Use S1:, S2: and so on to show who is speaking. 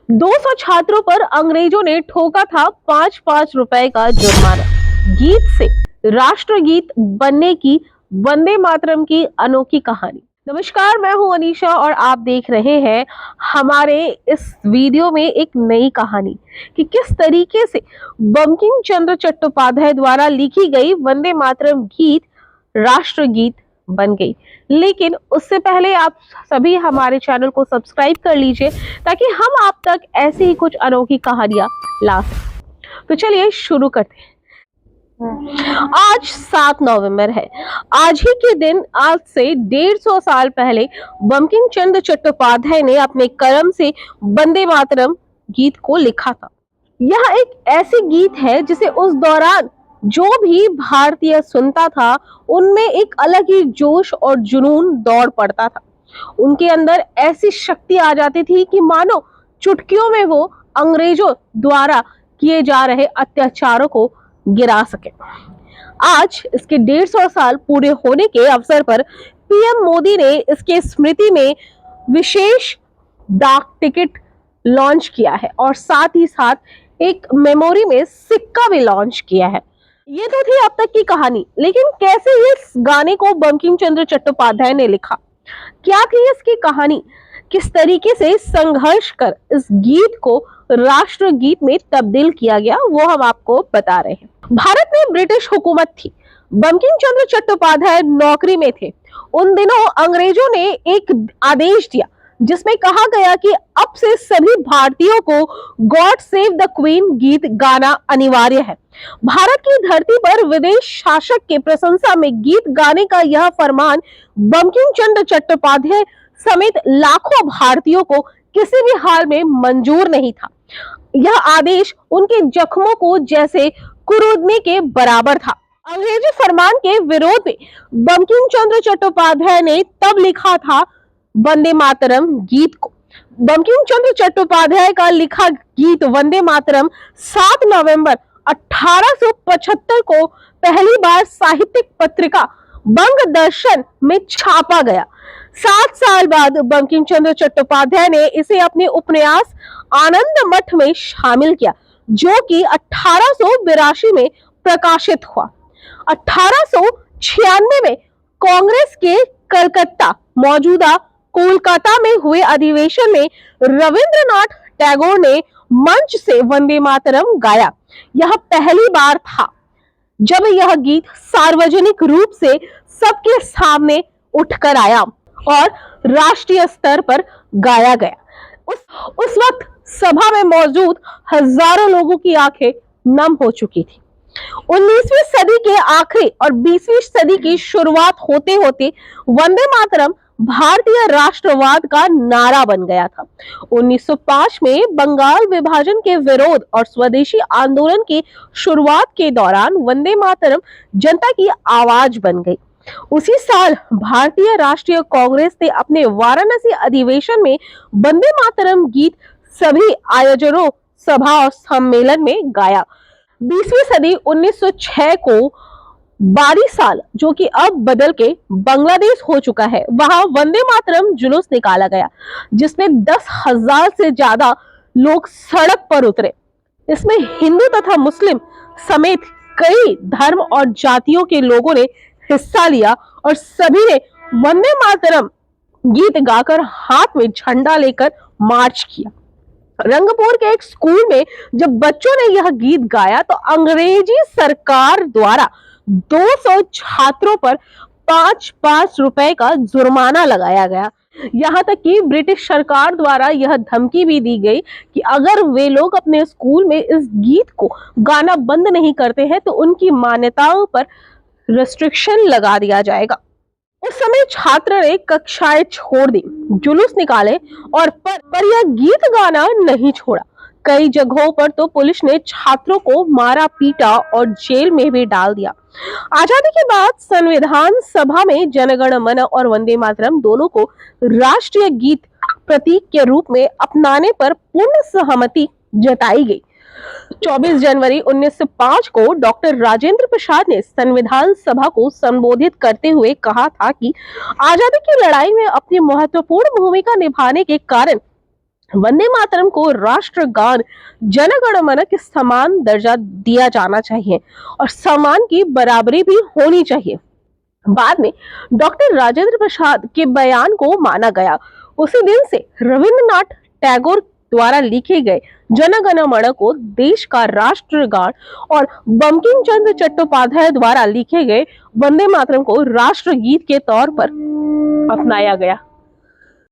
S1: 200 छात्रों पर अंग्रेजों ने ठोका था 5-5 रुपए का जुर्माना। गीत से राष्ट्रगीत बनने की वंदे मातरम की अनोखी कहानी। नमस्कार, मैं हूं अनीशा और आप देख रहे हैं हमारे इस वीडियो में एक नई कहानी कि किस तरीके से बंकिम चंद्र चट्टोपाध्याय द्वारा लिखी गई वंदे मातरम गीत राष्ट्रगीत बन गई। लेकिन उससे पहले आप सभी हमारे चैनल को सब्सक्राइब कर लीजिए ताकि हम आप तक ऐसी ही कुछ अनोखी कहानियां ला सकें। तो चलिए शुरू करते हैं। आज 7 नवंबर है। आज ही के दिन, आज से 150 साल पहले बंकिम चंद्र चट्टोपाध्याय ने अपने कलम से वंदे मातरम गीत को लिखा था। यह एक ऐसी गीत है जिसे उस दौरान जो भी भारतीय सुनता था उनमें एक अलग ही जोश और जुनून दौड़ पड़ता था। उनके अंदर ऐसी शक्ति आ जाती थी कि मानो चुटकियों में वो अंग्रेजों द्वारा किए जा रहे अत्याचारों को गिरा सके। आज इसके 150 साल पूरे होने के अवसर पर पीएम मोदी ने इसके स्मृति में विशेष डाक टिकट लॉन्च किया है और साथ ही साथ एक मेमोरी में सिक्का भी लॉन्च किया है। ये तो थी अब तक की कहानी, लेकिन कैसे इस गाने को बंकिम चंद्र चट्टोपाध्याय ने लिखा, क्या थी इसकी कहानी, किस तरीके से संघर्ष कर इस गीत को राष्ट्रगीत में तब्दील किया गया, वो हम आपको बता रहे हैं। भारत में ब्रिटिश हुकूमत थी। बंकिम चंद्र चट्टोपाध्याय नौकरी में थे। उन दिनों अंग्रेजों ने एक आदेश दिया जिसमें कहा गया कि अब से सभी भारतीयों को गॉड सेव द क्वीन गीत गाना अनिवार्य है। भारत की धरती पर विदेश शासक के प्रशंसा में गीत गाने का यह फरमान बंकिम चंद्र चट्टोपाध्याय समेत लाखों भारतीयों को किसी भी हाल में मंजूर नहीं था। यह आदेश उनके जख्मों को जैसे कुरेदने के बराबर था। अंग्रेजी फरमान के विरोध में बंकिम चंद्र चट्टोपाध्याय ने तब लिखा था वंदे मातरम गीत को। बंकिम चंद्र चट्टोपाध्याय का लिखा गीत वंदे मातरम 7 नवंबर 1875 को पहली बार साहित्यिक पत्रिका बंग दर्शन में छापा गया। 7 साल बाद बंकिम चंद्र चट्टोपाध्याय ने इसे अपने उपन्यास आनंद मठ में शामिल किया, जो कि 1882 में प्रकाशित हुआ। 1896 में कांग्रेस के कलकत्ता, मौजूदा कोलकाता में हुए अधिवेशन में रविंद्रनाथ टैगोर ने मंच से वंदे मातरम गाया। यह पहली बार था जब यह गीत सार्वजनिक रूप से सबके सामने उठकर आया और राष्ट्रीय स्तर पर गाया गया। उस वक्त सभा में मौजूद हजारों लोगों की आंखें नम हो चुकी थी। 19वीं सदी के आखिरी और 20वीं सदी की शुरुआत होते होते वंदे मातरम भारतीय राष्ट्रवाद का नारा बन गया था। 1905 में बंगाल विभाजन के विरोध और स्वदेशी आंदोलन की शुरुआत के दौरान वंदे मातरम जनता की आवाज बन गई। उसी साल भारतीय राष्ट्रीय कांग्रेस ने अपने वाराणसी अधिवेशन में वंदे मातरम गीत सभी आयोजनों, सभा और सम्मेलन में गाया। 20वीं सदी 1906 को बारी साल, जो कि अब बदल के बांग्लादेश हो चुका है, वहां वंदे मातरम जुलूस निकाला गया जिसमें 10,000 से ज्यादा लोग सड़क पर उतरे। इसमें हिंदू तथा मुस्लिम समेत कई धर्म और जातियों के लोगों ने हिस्सा लिया और सभी ने वंदे मातरम गीत गाकर हाथ में झंडा लेकर मार्च किया। रंगपुर के एक स्कूल में जब बच्चों ने यह गीत गाया तो अंग्रेजी सरकार द्वारा 200 छात्रों पर 5-5 रुपए का जुर्माना लगाया गया। यहाँ तक कि ब्रिटिश सरकार द्वारा यह धमकी भी दी गई कि अगर वे लोग अपने स्कूल में इस गीत को गाना बंद नहीं करते हैं तो उनकी मान्यताओं पर रेस्ट्रिक्शन लगा दिया जाएगा। उस समय छात्र ने कक्षाएं छोड़ दी, जुलूस निकाले और पर यह गीत गाना नहीं छोड़ा। कई जगहों पर तो पुलिस ने छात्रों को मारा, पीटा और जेल में भी डाल दिया। आजादी के बाद संविधान सभा में जनगण मन और वंदे मातरम दोनों को राष्ट्रीय गीत प्रतीक के रूप में अपनाने पर पूर्ण सहमति जताई गई। 24 जनवरी 1905 को डॉक्टर राजेंद्र प्रसाद ने संविधान सभा को संबोधित करते हुए कहा था कि आजादी की लड़ाई में अपनी महत्वपूर्ण भूमिका निभाने के कारण वंदे मातरम को राष्ट्रगान जन गण मन के समान दर्जा दिया जाना चाहिए और सम्मान की बराबरी भी होनी चाहिए। बाद में डॉक्टर राजेंद्र प्रसाद के बयान को माना गया। उसी दिन से रविंद्रनाथ टैगोर द्वारा लिखे गए जन गण मन को देश का राष्ट्रगान और बंकिम चंद्र चट्टोपाध्याय द्वारा लिखे गए वंदे मातरम को राष्ट्रगीत के तौर पर अपनाया गया।